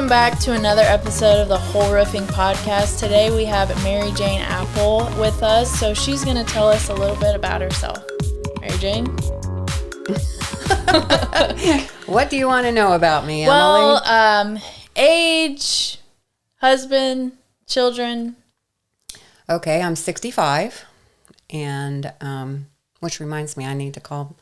Welcome back to another episode of the Whole Roofing Podcast. Today we have Mary Jayne Apple with us, so she's going to tell us a little bit about herself. Mary Jayne? What do you want to know about me, Emily? Well, age, husband, children. Okay, I'm 65, and which reminds me I need to call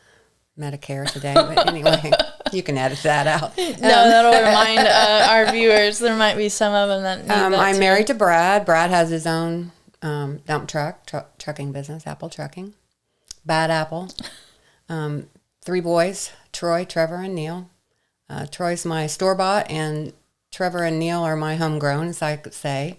Medicare today, but anyway, you can edit that out. No, that'll remind our viewers. There might be some of them that need that I'm too. married to Brad. Brad has his own dump trucking business, Apple Trucking. Bad Apple. 3 boys, Troy, Trevor, and Neil. Troy's my store-bought, and Trevor and Neil are my homegrown, as I could say.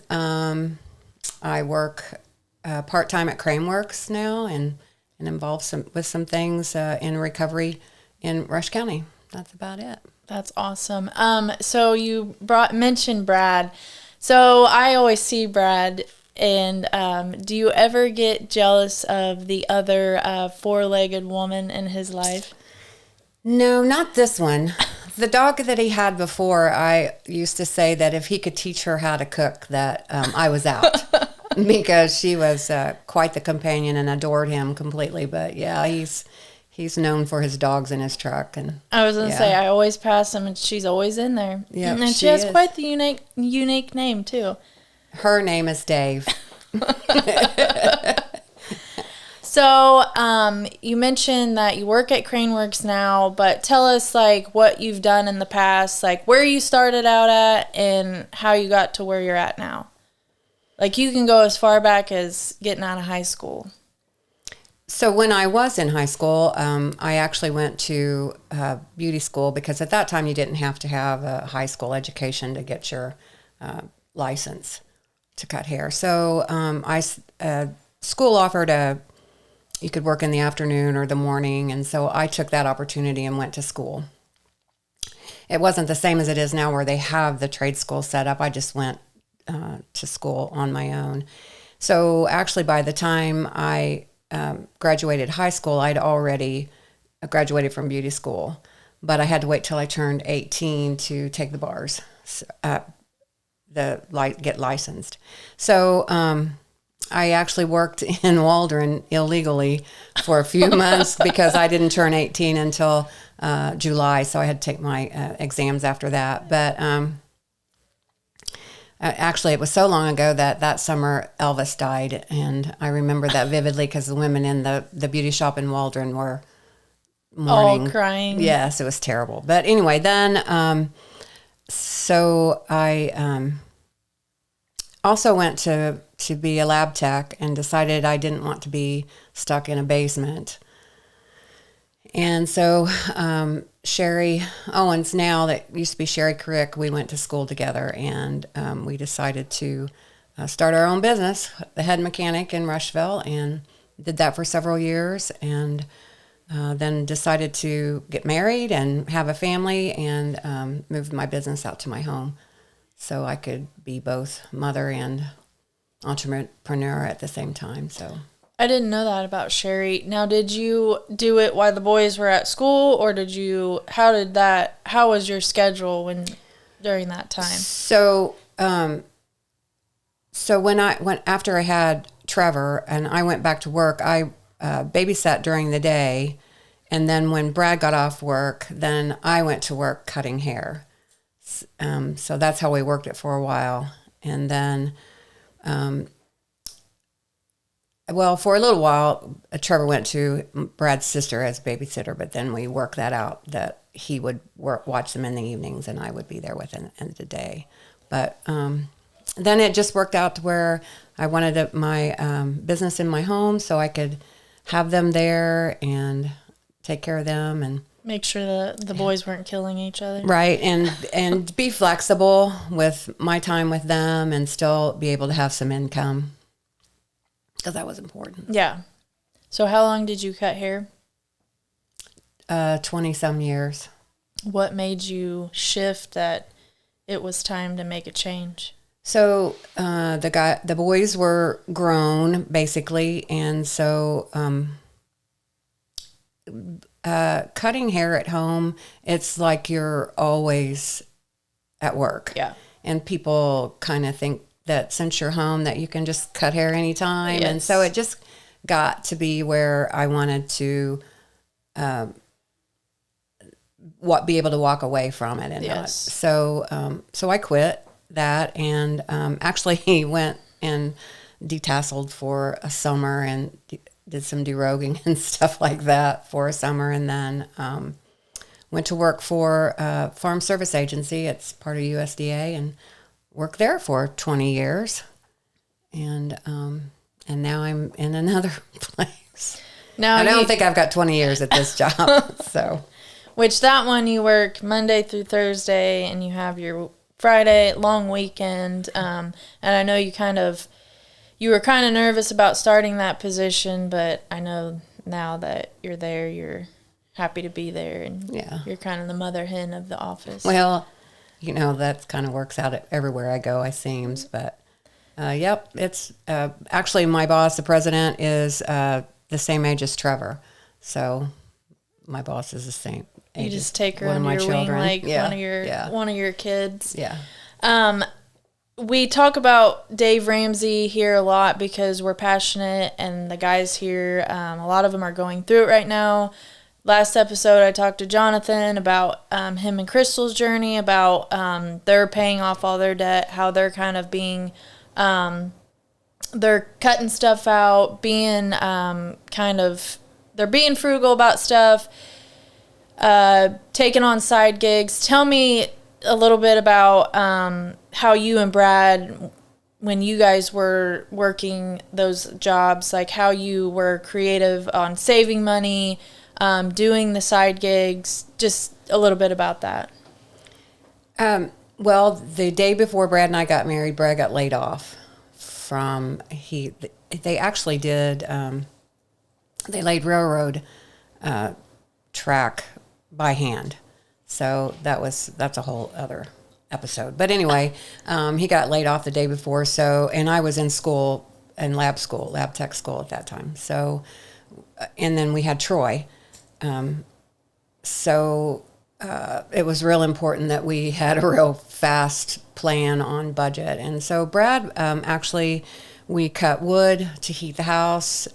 I work part-time at Craneworks now, and involved with some things in recovery in Rush County. That's about it. That's awesome. So you mentioned Brad. So I always see Brad, and do you ever get jealous of the other 4-legged woman in his life? No, not this one. The dog that he had before, I used to say that if he could teach her how to cook, that I was out. Because she was quite the companion and adored him completely. But yeah, he's known for his dogs in his truck. And I was going to say, I always pass him, and she's always in there. Yeah, and she has quite the unique name, too. Her name is Dave. So you mentioned that you work at Craneworks now, but tell us, like, what you've done in the past, like where you started out at and how you got to where you're at now. Like, you can go as far back as getting out of high school. So when I was in high school, I actually went to beauty school because at that time you didn't have to have a high school education to get your license to cut hair. So school offered you could work in the afternoon or the morning, and so I took that opportunity and went to school. It wasn't the same as it is now where they have the trade school set up. I just went to school on my own. So actually by the time I graduated high school, I'd already graduated from beauty school, but I had to wait till I turned 18 to take the bars, get licensed. So I actually worked in Waldron illegally for a few months because I didn't turn 18 until July, so I had to take my exams after that. But actually, it was so long ago that summer Elvis died, and I remember that vividly because the women in the beauty shop in Waldron were mourning. All crying. Yes, it was terrible. But anyway, then, so I also went to be a lab tech and decided I didn't want to be stuck in a basement. And so Sherry Owens, now that used to be Sherry Crick, we went to school together, and we decided to start our own business, the head mechanic in Rushville, and did that for several years, and then decided to get married and have a family, and moved my business out to my home so I could be both mother and entrepreneur at the same time. So I didn't know that about Sherry. Now, did you do it while the boys were at school, or how was your schedule during that time? So, after I had Trevor and I went back to work, I babysat during the day, and then when Brad got off work, then I went to work cutting hair. So that's how we worked it for a while. And then, for a little while, Trevor went to Brad's sister as babysitter, but then we worked that out that he would watch them in the evenings and I would be there with him in the day. But then it just worked out to where I wanted my business in my home so I could have them there and take care of them and make sure the boys weren't killing each other. Right, and be flexible with my time with them and still be able to have some income, because that was important. Yeah. So how long did you cut hair? 20-some years. What made you shift that it was time to make a change? So the boys were grown, basically, and so cutting hair at home, it's like you're always at work. Yeah. And people kind of think that since you're home that you can just cut hair anytime. And so it just got to be where I wanted to be able to walk away from it and not. So I quit that and actually went and detasseled for a summer and did some deroguing and stuff like that for a summer, and then went to work for a farm service agency. It's part of USDA, and worked there for 20 years. And now I'm in another place. Now I don't think I've got 20 years at this job. So, which that one you work Monday through Thursday, and you have your Friday long weekend. And I know you were kind of nervous about starting that position, but I know now that you're there, you're happy to be there, and you're kind of the mother hen of the office. Well, that kind of works out everywhere I go, it seems. But, it's actually my boss, the president, is the same age as Trevor. So my boss is the same age. You just take her under your wing like one of your kids. Yeah. We talk about Dave Ramsey here a lot because we're passionate, and the guys here, a lot of them are going through it right now. Last episode, I talked to Jonathan about him and Crystal's journey, about they're paying off all their debt, how they're kind of being, they're cutting stuff out, being they're being frugal about stuff, taking on side gigs. Tell me a little bit about how you and Brad, when you guys were working those jobs, like how you were creative on saving money, doing the side gigs, just a little bit about that. Well, the day before Brad and I got married, Brad got laid off from, they actually did, they laid railroad track by hand. So that's a whole other episode. But anyway, he got laid off the day before. So, and I was in school, in lab tech school at that time. So, and then we had Troy. It was real important that we had a real fast plan on budget. And so Brad, actually, we cut wood to heat the house.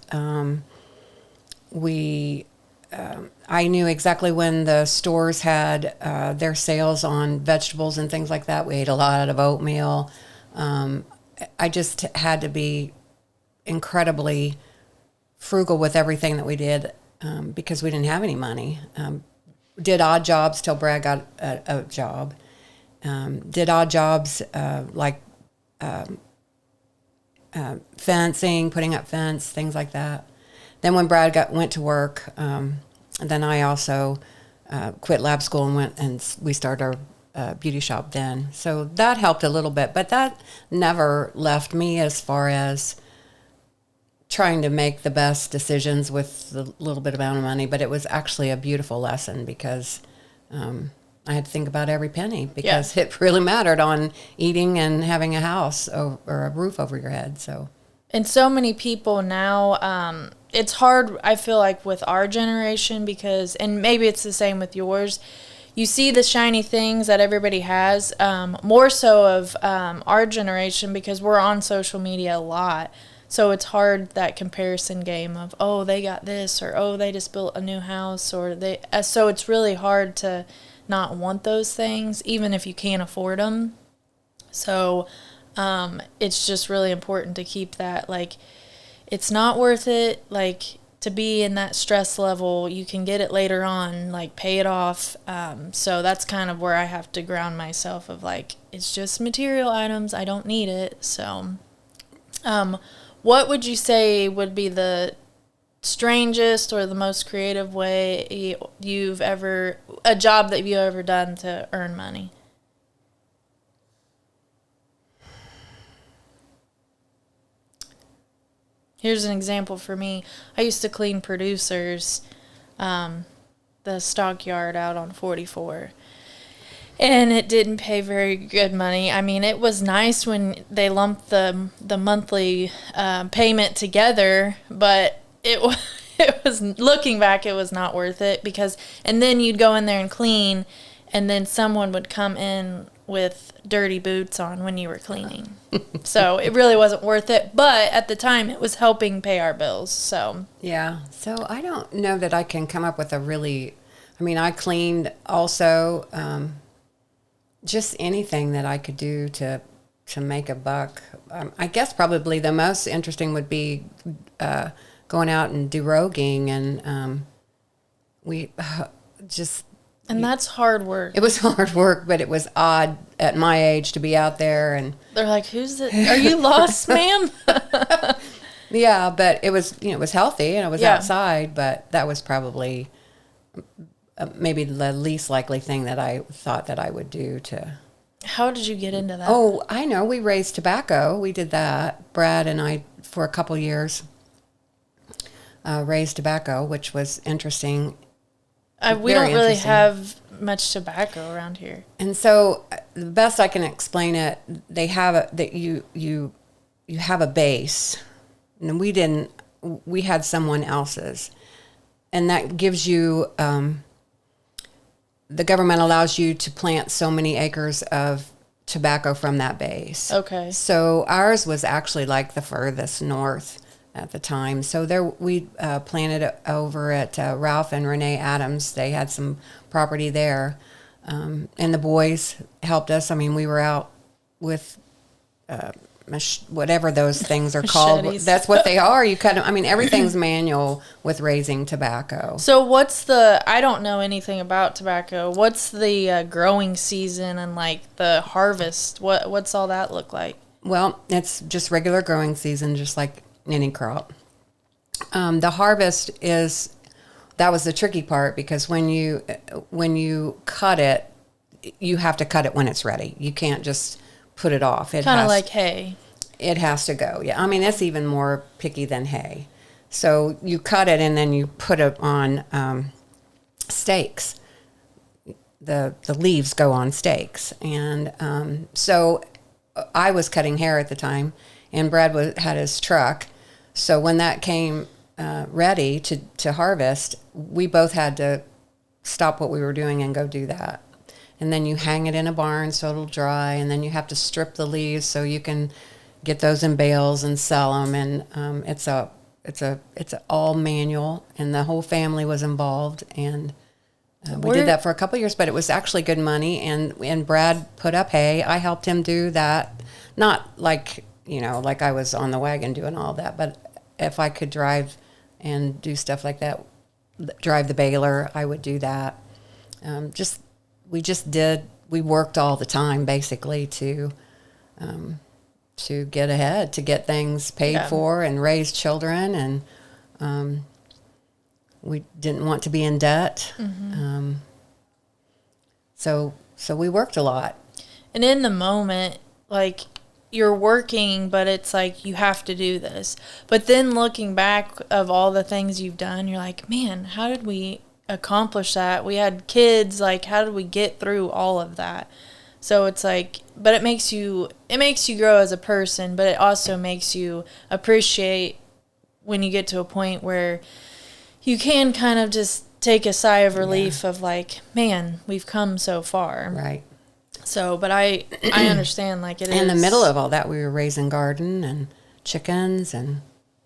I knew exactly when the stores had their sales on vegetables and things like that. We ate a lot of oatmeal. I just had to be incredibly frugal with everything that we did because we didn't have any money. Did odd jobs till Brad got a job. Did odd jobs like fencing, putting up fence, things like that. Then when Brad went to work, then I also quit lab school and went and we started our beauty shop then. So that helped a little bit, but that never left me as far as trying to make the best decisions with the little bit amount of money. But it was actually a beautiful lesson because I had to think about every penny because it really mattered on eating and having a house or a roof over your head. So. And so many people now, it's hard, I feel like, with our generation because, and maybe it's the same with yours, you see the shiny things that everybody has, more so of our generation because we're on social media a lot. So it's hard, that comparison game of, oh, they got this, or oh, they just built a new house, or they. So it's really hard to not want those things, even if you can't afford them. So it's just really important to keep that, like, it's not worth it, like, to be in that stress level. You can get it later on, like, pay it off. So that's kind of where I have to ground myself of, like, it's just material items. I don't need it. So what would you say would be the strangest or the most creative way a job that you've ever done to earn money? Here's an example for me. I used to clean Producers, the stockyard out on 44. And it didn't pay very good money. I mean, it was nice when they lumped the monthly payment together, but it was, looking back, it was not worth it because, and then you'd go in there and clean, and then someone would come in with dirty boots on when you were cleaning. So it really wasn't worth it. But at the time, it was helping pay our bills. So Yeah. So I don't know that I can come up with a really, I mean, I cleaned also, just anything that I could do to make a buck. I guess probably the most interesting would be going out and deroguing, and we just. And that's hard work. It was hard work, but it was odd at my age to be out there, and they're like, "Who's it? Are you lost, ma'am?" Yeah, but it was, it was healthy and it was Yeah. outside, but that was probably maybe the least likely thing that I thought that I would do to. How did you get into that? Oh, I know. We raised tobacco. We did that. Brad and I, for a couple years, raised tobacco, which was interesting. We Very don't really interesting. have much tobacco around here. And so, the best I can explain it, they have that you have a base, and we didn't. We had someone else's, and that gives you. The government allows you to plant so many acres of tobacco from that base. Okay. So ours was actually like the furthest north at the time. So there we planted it over at Ralph and Renee Adams. They had some property there, and the boys helped us. I mean, we were out with whatever those things are called. Machetes. That's what they are. You cut them. I mean, everything's manual with raising tobacco. So I don't know anything about tobacco. What's the growing season and like the harvest? What's all that look like? Well, it's just regular growing season, just like any crop. The harvest that was the tricky part, because when you cut it, you have to cut it when it's ready. You can't just put it off. Kind of like hay. It has to go. Yeah, I mean, it's even more picky than hay. So you cut it and then you put it on stakes. The leaves go on stakes, and so I was cutting hair at the time, and Brad had his truck. So when that came ready to harvest, we both had to stop what we were doing and go do that. And then you hang it in a barn so it'll dry, and then you have to strip the leaves so you can get those in bales and sell them. And it's all manual, and the whole family was involved, and we did that for a couple of years. But it was actually good money, and Brad put up hay. I helped him do that, not like like I was on the wagon doing all that, but if I could drive and do stuff like that, drive the baler, I would do that. We worked all the time basically to get ahead, to get things paid for and raise children, and we didn't want to be in debt. Mm-hmm. So we worked a lot. And in the moment, like, you're working, but it's like you have to do this. But then looking back of all the things you've done, you're like, man, how did we accomplish that? We had kids. Like, how did we get through all of that? So it's like, but it makes you grow as a person, but it also makes you appreciate when you get to a point where you can kind of just take a sigh of relief of like, man, we've come so far. Right. So, but I understand, like, it is. In the middle of all that, we were raising garden and chickens, and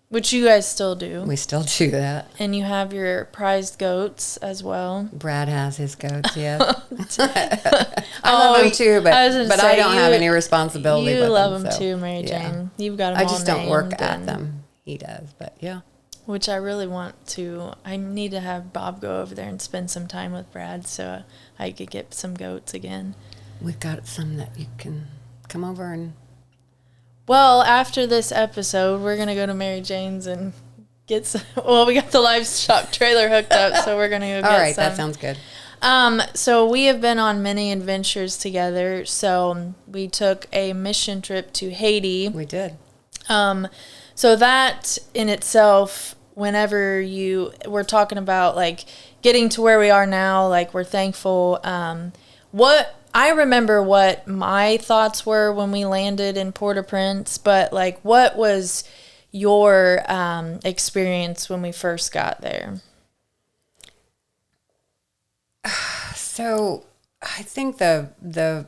which you guys still do. we still do that. And you have your prized goats as well. Brad has his goats, yeah. I love them too, but I don't have any responsibility You with love them. them so, too, Mary yeah. Jayne. You've got them I all just don't work named at and- them. He does, but yeah. Which I really want to. I need to have Bob go over there and spend some time with Brad so I could get some goats again. We've got some that you can come over and... Well, after this episode, we're going to go to Mary Jayne's and get some... Well, we got the livestock trailer hooked up, so we're going to go get some. All right, that sounds good. So we have been on many adventures together. So we took a mission trip to Haiti. We did. So that in itself, whenever we're talking about like getting to where we are now, like we're thankful. I remember what my thoughts were when we landed in Port-au-Prince, but like what was your experience when we first got there? So I think the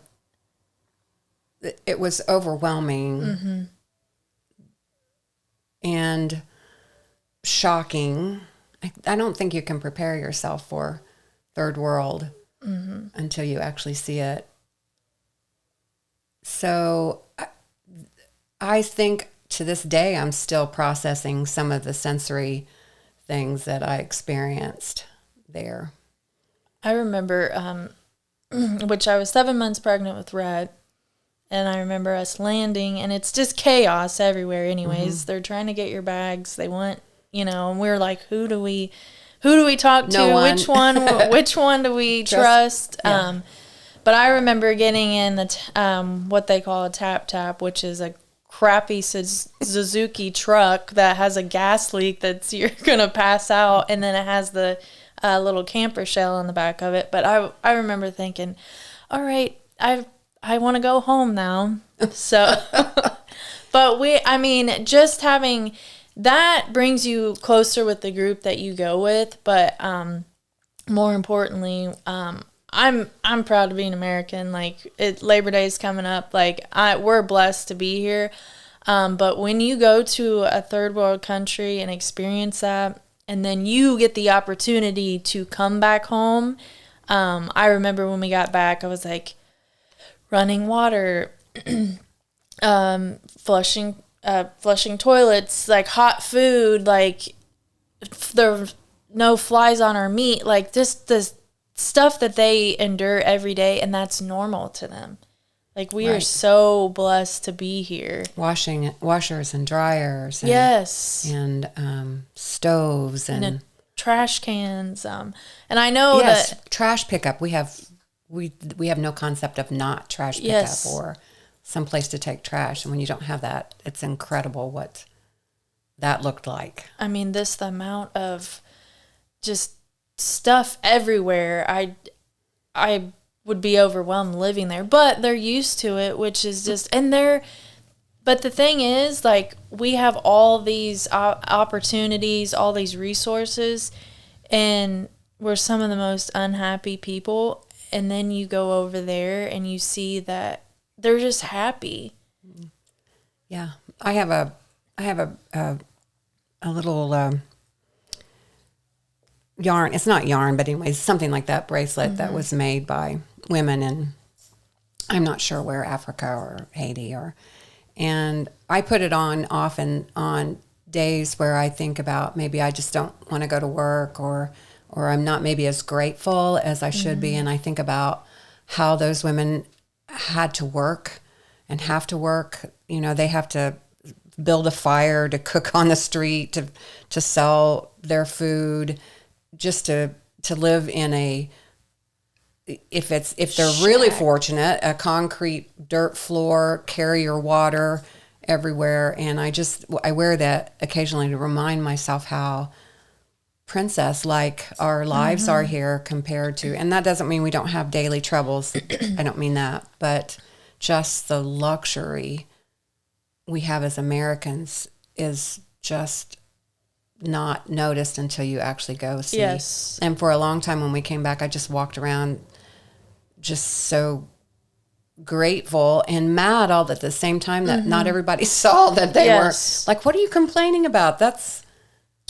it was overwhelming and shocking. I don't think you can prepare yourself for third world until you actually see it. So I think to this day, I'm still processing some of the sensory things that I experienced there. I remember, which I was 7 months pregnant with Red, and I remember us landing, and it's just chaos everywhere anyways. They're trying to get your bags. They want, and we were like, who do we talk to? No one. Which one do we trust? Yeah. But I remember getting in the what they call a tap, which is a crappy Suzuki truck that has a gas leak that's you're gonna pass out, and then it has the little camper shell in the back of it. But I remember thinking, all right, I want to go home now. So, but just having that brings you closer with the group that you go with. But more importantly, I'm proud to be an American. Like Labor Day is coming up. Like we're blessed to be here. But when you go to a third world country and experience that, and then you get the opportunity to come back home. I remember when we got back, I was like running water, flushing toilets, like hot food, like there were no flies on our meat, like just the stuff that they endure every day, and that's normal to them. Like we are so blessed to be here. Washers and dryers. And, yes. And stoves and trash cans. And I know that trash pickup. We have no concept of not trash pickup or some place to take trash. And when you don't have that, it's incredible what that looked like. I mean, the amount of just stuff everywhere. I would be overwhelmed living there, but they're used to it, which is just, but the thing is, like, we have all these opportunities, all these resources, and we're some of the most unhappy people. And then you go over there and you see that they're just happy. Yeah. I have a little, yarn. It's not yarn, but anyways, something like that bracelet that was made by women in, I'm not sure where, Africa or Haiti and I put it on often on days where I think about maybe I just don't want to go to work or I'm not maybe as grateful as I should be. And I think about how those women had to work and have to work. They have to build a fire to cook on the street, to sell their food, just to live in a, if they're really fortunate, a concrete dirt floor, carry your water everywhere. And I wear that occasionally to remind myself how princess-like our lives are here compared to, and that doesn't mean we don't have daily troubles. I don't mean that, but just the luxury we have as Americans is just not noticed until you actually go see. Yes. And for a long time when we came back, I just walked around just so grateful and mad all at the same time that not everybody saw that they were like, what are you complaining about?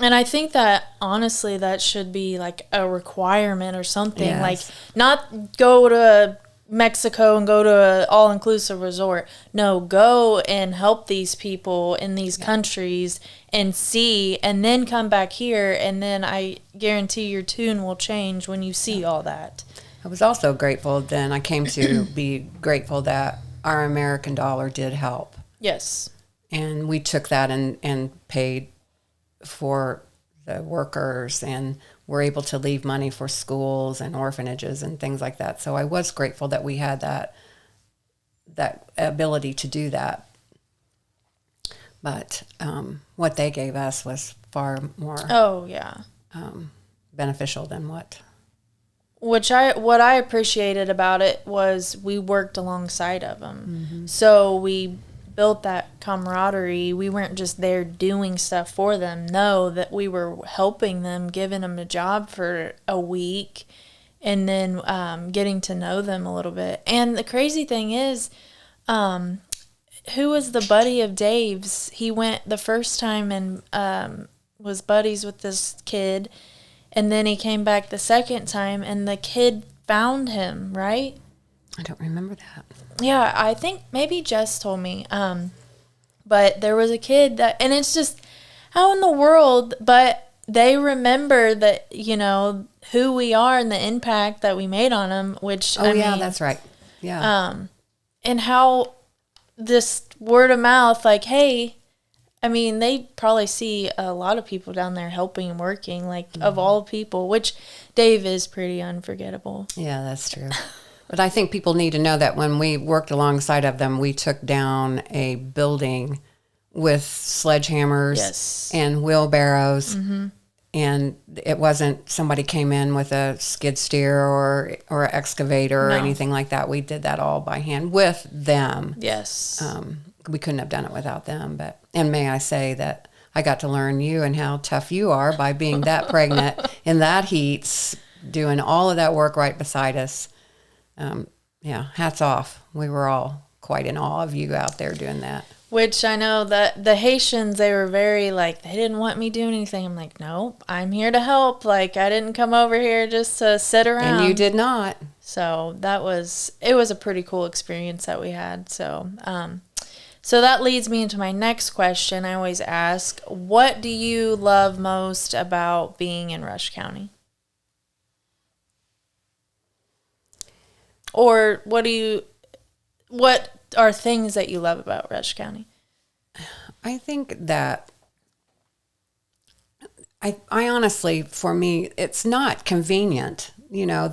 And I think that honestly that should be like a requirement or something. Like not go to Mexico and go to an all-inclusive resort. No, go and help these people in these countries and see, and then come back here, and then I guarantee your tune will change when you see all that. I was also grateful then. I came to be grateful that our American dollar did help. Yes. And we took that and paid for the workers and were able to leave money for schools and orphanages and things like that. So I was grateful that we had that ability to do that. But what they gave us was far more beneficial than what I appreciated about it was we worked alongside of them. So we built that camaraderie. We weren't just there doing stuff for them. No, that we were helping them, giving them a job for a week, and then getting to know them a little bit. And the crazy thing is, Who was the buddy of Dave's? He went the first time and was buddies with this kid, and then he came back the second time, and the kid found him, right? I don't remember that. Yeah, I think maybe Jess told me. But there was a kid that, and it's just, how in the world, but they remember that, you know, who we are and the impact that we made on them, which, Oh, yeah, that's right. Yeah. And how this word of mouth, like, hey, I mean, they probably see a lot of people down there helping and working, like, of all people, which Dave is pretty unforgettable. Yeah, that's true. But I think people need to know that when we worked alongside of them, we took down a building with sledgehammers and wheelbarrows. And it wasn't somebody came in with a skid steer or an excavator or anything like that. We did that all by hand with them. Yes. We couldn't have done it without them. And may I say that I got to learn you and how tough you are by being that pregnant in that heat, doing all of that work right beside us. Yeah, hats off. We were all quite in awe of you out there doing that. Which I know that the Haitians, they were very like, they didn't want me doing anything. I'm like, nope, I'm here to help. Like, I didn't come over here just to sit around. And you did not. So it was a pretty cool experience that we had. So, so that leads me into my next question. I always ask, what do you love most about being in Rush County? Or what are things that you love about Rush County? I think that I honestly, for me, it's not convenient. You know,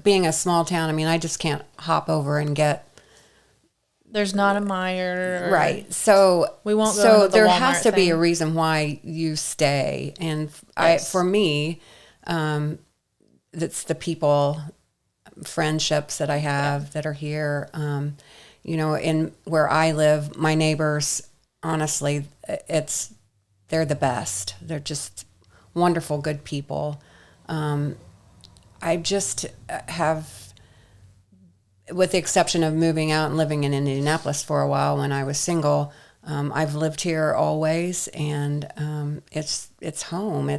being a small town. I mean, I just can't hop over and get. There's not a Meijer. Right. So we won't go So into the there Walmart has to be thing. a reason why you stay, and for me, it's the people, friendships that I have that are here. You know, in where I live, my neighbors, honestly, they're the best. They're just wonderful, good people. I just have, with the exception of moving out and living in Indianapolis for a while when I was single, I've lived here always, and it's home.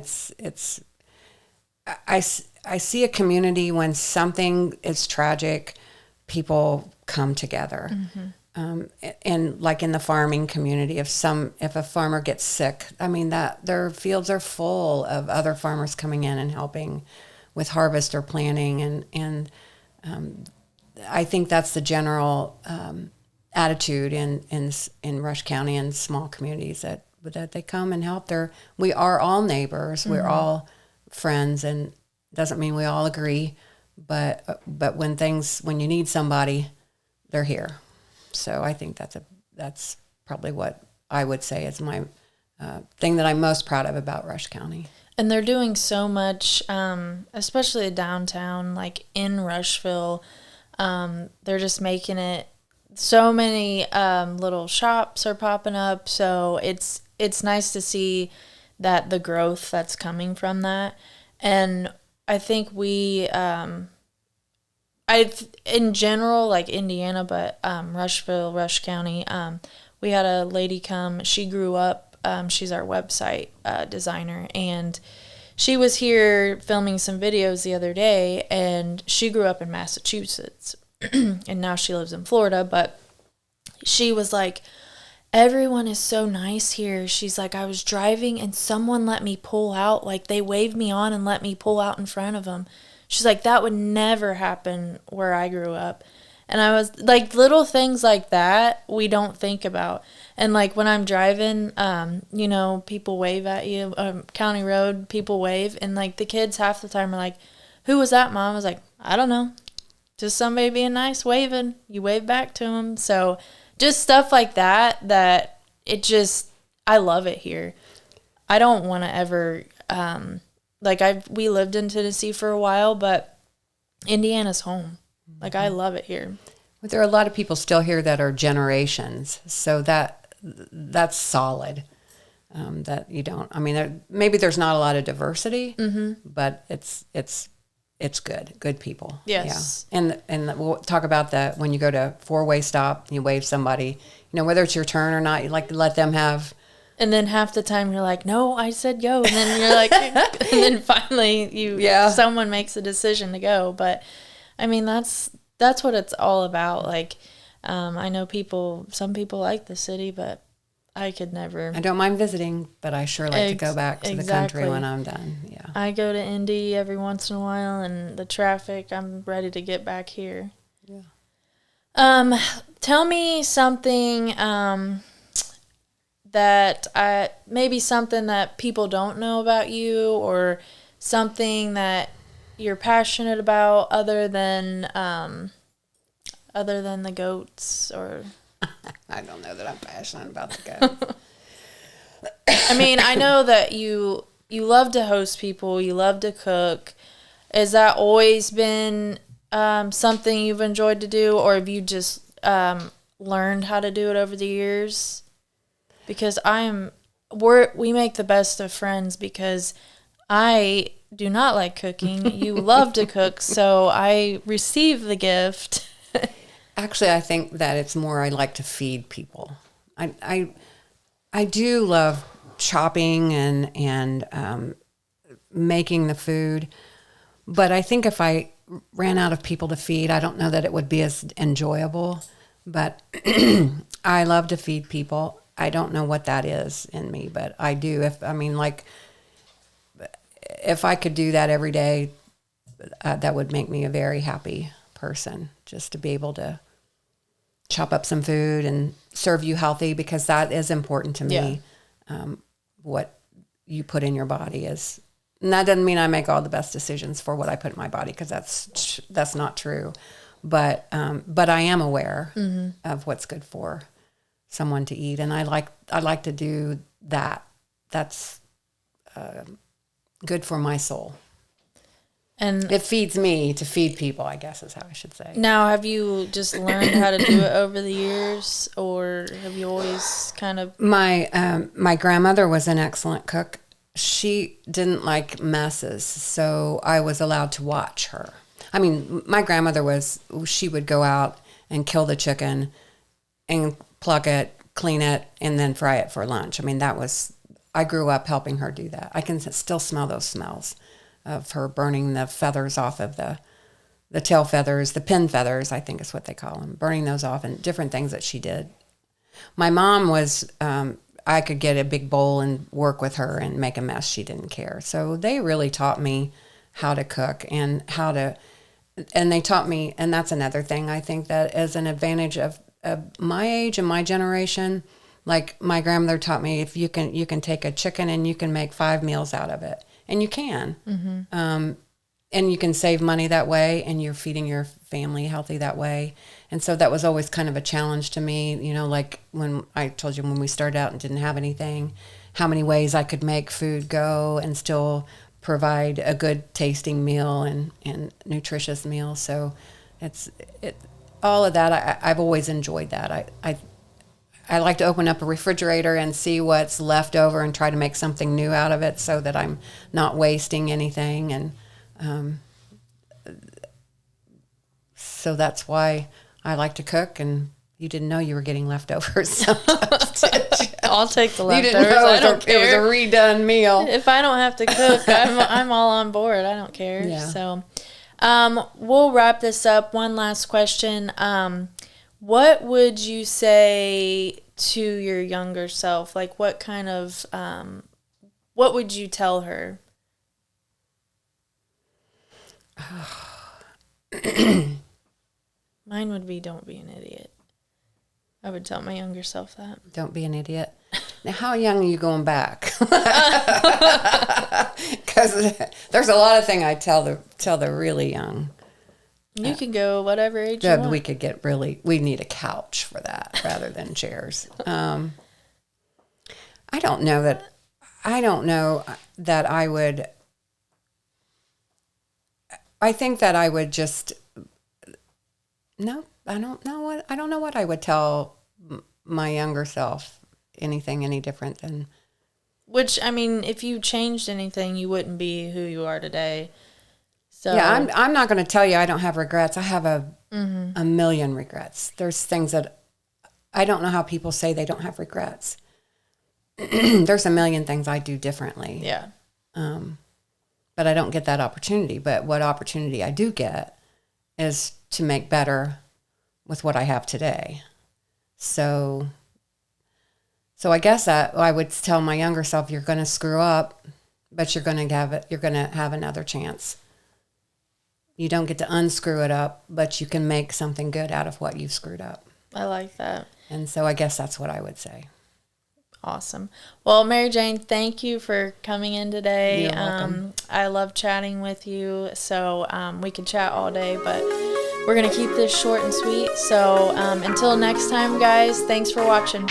I see a community when something is tragic, people come together. And like in the farming community, if a farmer gets sick, I mean, that their fields are full of other farmers coming in and helping with harvest or planting, and I think that's the general attitude in Rush County and small communities, that they come and help. We are all neighbors, we're all friends, and doesn't mean we all agree, but when you need somebody, they're here. So I think that's probably what I would say is my thing that I'm most proud of about Rush County. And they're doing so much, especially downtown, like in Rushville. They're just making it, so many little shops are popping up. So it's nice to see that the growth that's coming from that. And I think in general, like Indiana, but Rushville, Rush County, we had a lady come. She grew up, she's our website designer, and she was here filming some videos the other day, and she grew up in Massachusetts, and now she lives in Florida, but she was like, everyone is so nice here. She's like, I was driving, and someone let me pull out. Like, they waved me on and let me pull out in front of them. She's like, that would never happen where I grew up. And I was like, little things like that we don't think about. And like when I'm driving, you know, people wave at you, county road, people wave. And like the kids half the time are like, who was that, Mom? I was like, I don't know. Just somebody being nice, waving. You wave back to them. So just stuff like that I love it here. I don't want to ever, we lived in Tennessee for a while, but Indiana's home. Like, I love it here. But there are a lot of people still here that are generations, so that's solid. That you don't. I mean, maybe there's not a lot of diversity, but it's it's good people. Yes. Yeah. And we'll talk about that when you go to four-way stop, you wave somebody, whether it's your turn or not, you like to let them have. And then half the time you're like, no, I said go. And then you're like, and then finally someone makes a decision to go. But I mean, that's what it's all about. Like, I know some people like the city, but I could never. I don't mind visiting, but I sure like to go back to the country when I'm done. Yeah. I go to Indy every once in a while, and the traffic, I'm ready to get back here. Yeah. Tell me something maybe something that people don't know about you, or something that you're passionate about other than the goats, or. I don't know that I'm passionate about the goats. I mean, I know that you love to host people, you love to cook. Has that always been something you've enjoyed to do, or have you just learned how to do it over the years? Because we make the best of friends, because I do not like cooking. You love to cook, so I receive the gift. Actually, I think that it's more I like to feed people. I do love chopping and making the food, but I think if I ran out of people to feed, I don't know that it would be as enjoyable. But I love to feed people. I don't know what that is in me, but I do. If I could do that every day, that would make me a very happy person, just to be able to chop up some food and serve you healthy, because that is important to me. What you put in your body is, and that doesn't mean I make all the best decisions for what I put in my body, because that's not true. But I am aware of what's good for someone to eat, and I like to do that. That's good for my soul. And it feeds me to feed people, I guess is how I should say. Now, have you just learned how to do it over the years, or have you always kind of... My grandmother was an excellent cook. She didn't like messes, so I was allowed to watch her. I mean, my grandmother she would go out and kill the chicken and pluck it, clean it, and then fry it for lunch. I mean, I grew up helping her do that. I can still smell those smells of her burning the feathers off of the tail feathers, the pin feathers, I think is what they call them, burning those off, and different things that she did. My mom was, I could get a big bowl and work with her and make a mess. She didn't care. So they really taught me how to cook and and they taught me, and that's another thing I think that is an advantage of my age and my generation. Like my grandmother taught me, if you can take a chicken and you can make 5 meals out of it. And you can. Mm-hmm. And you can save money that way, and you're feeding your family healthy that way. And so that was always kind of a challenge to me, like when I told you when we started out and didn't have anything, how many ways I could make food go and still provide a good tasting meal and nutritious meal. So all of that, I've always enjoyed that. I like to open up a refrigerator and see what's left over and try to make something new out of it, so that I'm not wasting anything. And so that's why I like to cook. And you didn't know you were getting leftovers sometimes, did you? I'll take the leftovers. You didn't know I don't care. It was a redone meal. If I don't have to cook, I'm all on board. I don't care. Yeah. So we'll wrap this up. One last question. What would you say to your younger self? Like, what kind of, what would you tell her? Mine would be, don't be an idiot. I would tell my younger self that. Don't be an idiot. Now, how young are you going back? Because there's a lot of things I tell the really young. You can go whatever age you want. We need a couch for that rather than chairs. I don't know that I would, I think that I would just, no, I don't know what I would tell my younger self, anything any different than. Which, I mean, if you changed anything, you wouldn't be who you are today. So Yeah, I'm not going to tell you I don't have regrets. I have a million regrets. There's things that I don't know how people say they don't have regrets. There's a million things I do differently. Yeah. But I don't get that opportunity. But what opportunity I do get is to make better with what I have today. So I guess that I would tell my younger self, you're going to screw up, but you're going to have another chance. You don't get to unscrew it up, but you can make something good out of what you've screwed up. I like that. And so I guess that's what I would say. Awesome. Well, Mary Jayne, thank you for coming in today. You're welcome. I love chatting with you. So we could chat all day, but we're going to keep this short and sweet. So until next time, guys, thanks for watching.